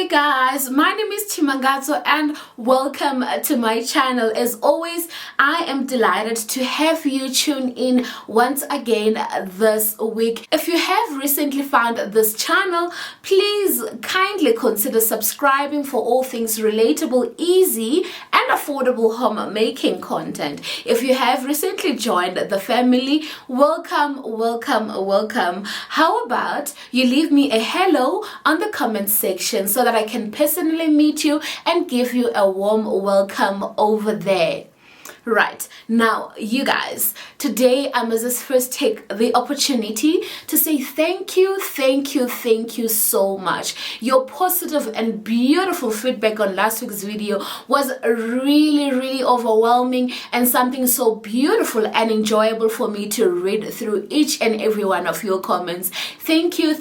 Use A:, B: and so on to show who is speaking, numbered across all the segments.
A: Hey guys, my name is Chimangazo and welcome to my channel. As always, I am delighted to have you tune in once again this week. If you have recently found this channel, please kindly consider subscribing for all things relatable, easy and affordable homemaking content. If you have recently joined the family, welcome. How about you leave me a hello on the comment section so that I can personally meet you and give you a warm welcome over there. Right now, you guys, today I must just first take the opportunity to say thank you so much. Your positive and beautiful feedback on last week's video was really overwhelming and something so beautiful and enjoyable for me to read through each and every one of your comments. Thank you.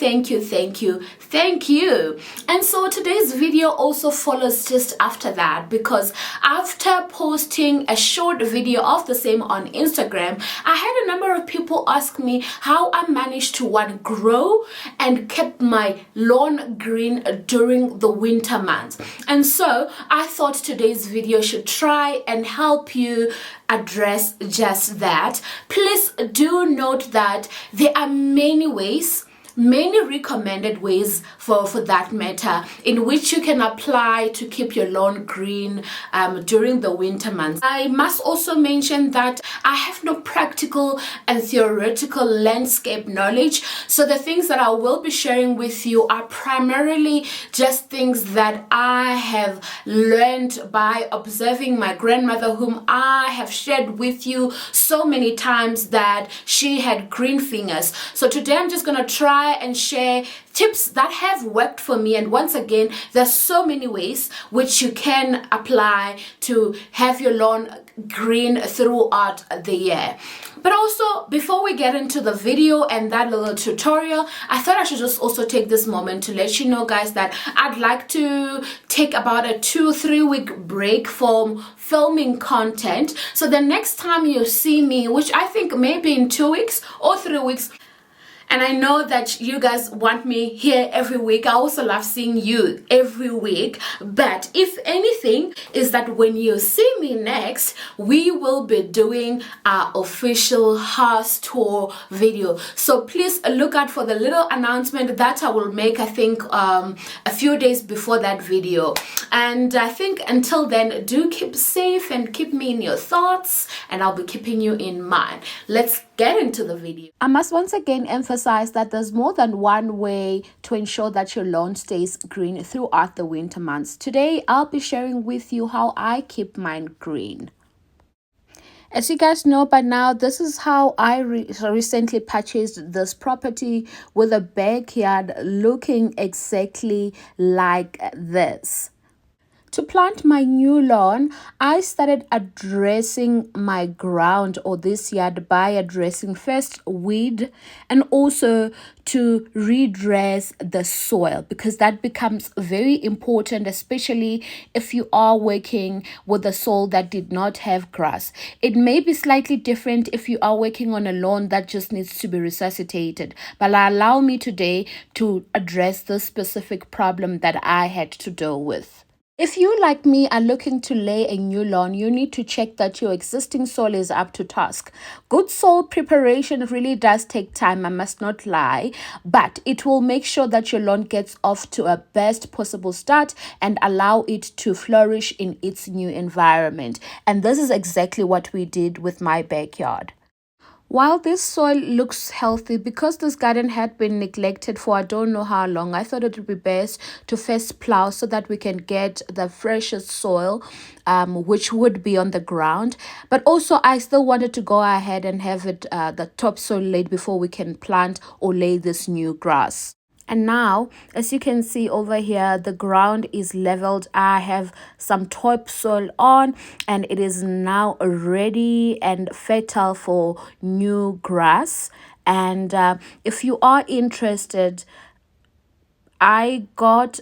A: And so today's video also follows just after that, because after posting a short video of the same on Instagram, I had a number of people ask me how I managed to grow and keep my lawn green during the winter months. And so I thought today's video should try and help you address just that. Please do note that there are many recommended ways for that matter, in which you can apply to keep your lawn green during the winter months. I must also mention that I have no practical and theoretical landscape knowledge, so the things that I will be sharing with you are primarily just things that I have learned by observing my grandmother, whom I have shared with you so many times that she had green fingers. So today I'm just going to try and share tips that have worked for me. And once again, there's so many ways which you can apply to have your lawn green throughout the year. But also, before we get into the video and that little tutorial, I thought I should just also take this moment to let you know, guys, that I'd like to take about a 2-3 week break from filming content. So the next time you see me, which I think maybe in 2 weeks or 3 weeks, and I know that you guys want me here every week. I also love seeing you every week. But if anything, is that when you see me next, we will be doing our official house tour video. So please look out for the little announcement that I will make, I think, a few days before that video. And I think until then, do keep safe and keep me in your thoughts, and I'll be keeping you in mind. Let's get into the video. I must once again emphasize that there's more than one way to ensure that your lawn stays green throughout the winter months. Today, I'll be sharing with you how I keep mine green. As you guys know by now, this is how I recently purchased this property with a backyard looking exactly like this. To plant my new lawn, I started addressing my ground or this yard by addressing first weed and also to redress the soil, because that becomes very important, especially if you are working with a soil that did not have grass. It may be slightly different if you are working on a lawn that just needs to be resuscitated, but allow me today to address the specific problem that I had to deal with. If you, like me, are looking to lay a new lawn, you need to check that your existing soil is up to task. Good soil preparation really does take time, I must not lie, but it will make sure that your lawn gets off to a best possible start and allow it to flourish in its new environment. And this is exactly what we did with my backyard. While this soil looks healthy, because this garden had been neglected for I don't know how long, I thought it would be best to first plow so that we can get the freshest soil, which would be on the ground. But also, I still wanted to go ahead and have it the topsoil laid before we can plant or lay this new grass. And now, as you can see over here, the ground is leveled. I have some topsoil on, and it is now ready and fertile for new grass. And if you are interested, I got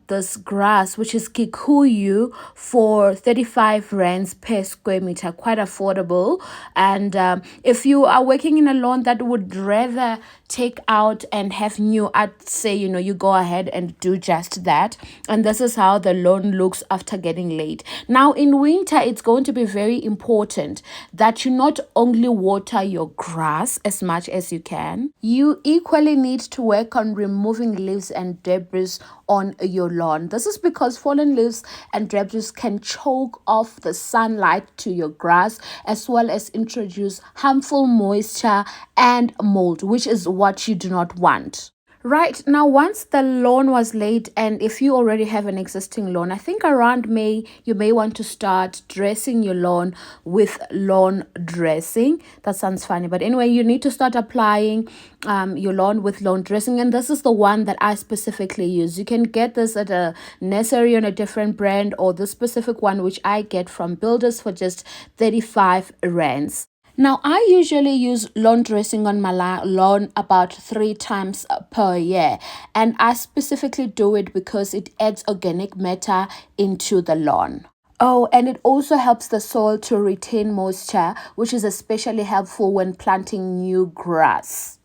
A: this grass, which is kikuyu, for 35 rands per square meter. Quite affordable. And if you are working in a lawn that would rather take out and have new, I'd say, you go ahead and do just that. And this is how the lawn looks after getting laid. Now in winter, it's going to be very important that you not only water your grass as much as you can, you equally need to work on removing leaves and debris on your lawn. This is because fallen leaves and debris can choke off the sunlight to your grass, as well as introduce harmful moisture and mold, which is what you do not want. Right now, once the lawn was laid, and if you already have an existing lawn, I think around May, you may want to start dressing your lawn with lawn dressing. That sounds funny, but anyway, you need to start applying your lawn with lawn dressing, and this is the one that I specifically use. You can get this at a nursery on a different brand, or the specific one which I get from builders for just 35 rands. Now, I usually use lawn dressing on my lawn about 3 times per year, and I specifically do it because it adds organic matter into the lawn. Oh, and it also helps the soil to retain moisture, which is especially helpful when planting new grass.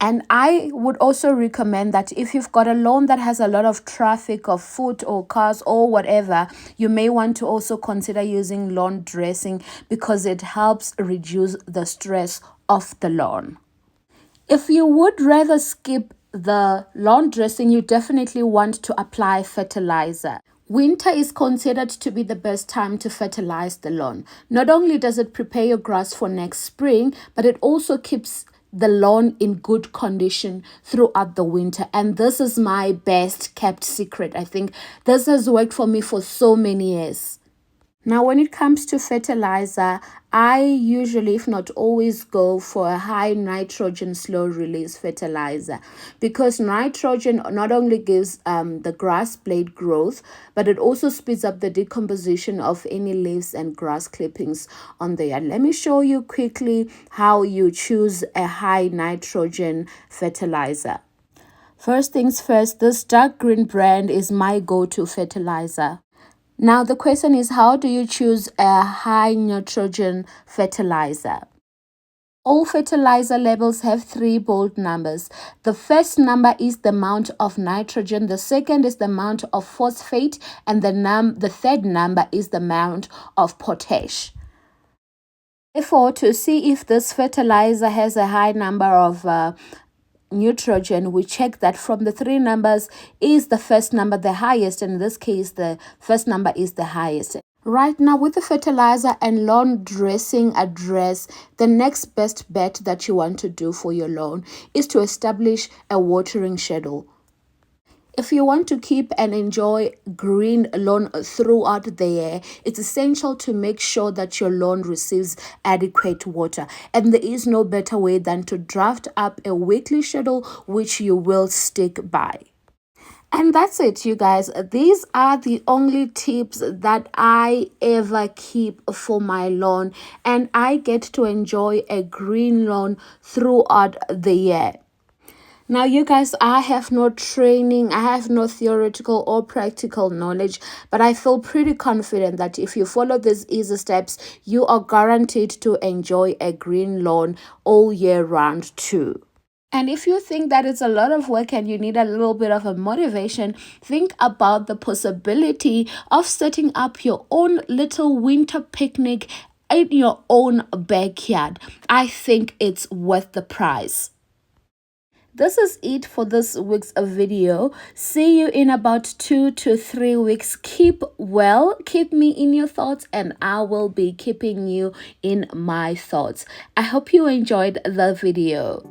A: And I would also recommend that if you've got a lawn that has a lot of traffic of foot or cars or whatever, you may want to also consider using lawn dressing because it helps reduce the stress of the lawn. If you would rather skip the lawn dressing, you definitely want to apply fertilizer. Winter is considered to be the best time to fertilize the lawn. Not only does it prepare your grass for next spring, but it also keeps the lawn in good condition throughout the winter. And this is my best kept secret. I think this has worked for me for so many years. Now, when it comes to fertilizer, I usually, if not always, go for a high nitrogen slow release fertilizer, because nitrogen not only gives the grass blade growth, but it also speeds up the decomposition of any leaves and grass clippings on the yard. Let me show you quickly how you choose a high nitrogen fertilizer. First things first, this dark green brand is my go-to fertilizer. Now, the question is, how do you choose a high nitrogen fertilizer? All fertilizer labels have 3 bold numbers. The first number is the amount of nitrogen, the second is the amount of phosphate, and the third number is the amount of potash. Therefore, to see if this fertilizer has a high number of nitrogen, we check that from the 3 numbers, is the first number the highest, and in this case the first number is the highest. Right now, with the fertilizer and lawn dressing address, the next best bet that you want to do for your lawn is to establish a watering schedule. If you want to keep and enjoy green lawn throughout the year, it's essential to make sure that your lawn receives adequate water. And there is no better way than to draft up a weekly schedule which you will stick by. And that's it, you guys. These are the only tips that I ever keep for my lawn. And I get to enjoy a green lawn throughout the year. Now, you guys, I have no training, I have no theoretical or practical knowledge, but I feel pretty confident that if you follow these easy steps, you are guaranteed to enjoy a green lawn all year round too. And if you think that it's a lot of work and you need a little bit of a motivation, think about the possibility of setting up your own little winter picnic in your own backyard. I think it's worth the price. This is it for this week's video. See you in about 2 to 3 weeks. Keep well, keep me in your thoughts, and I will be keeping you in my thoughts. I hope you enjoyed the video.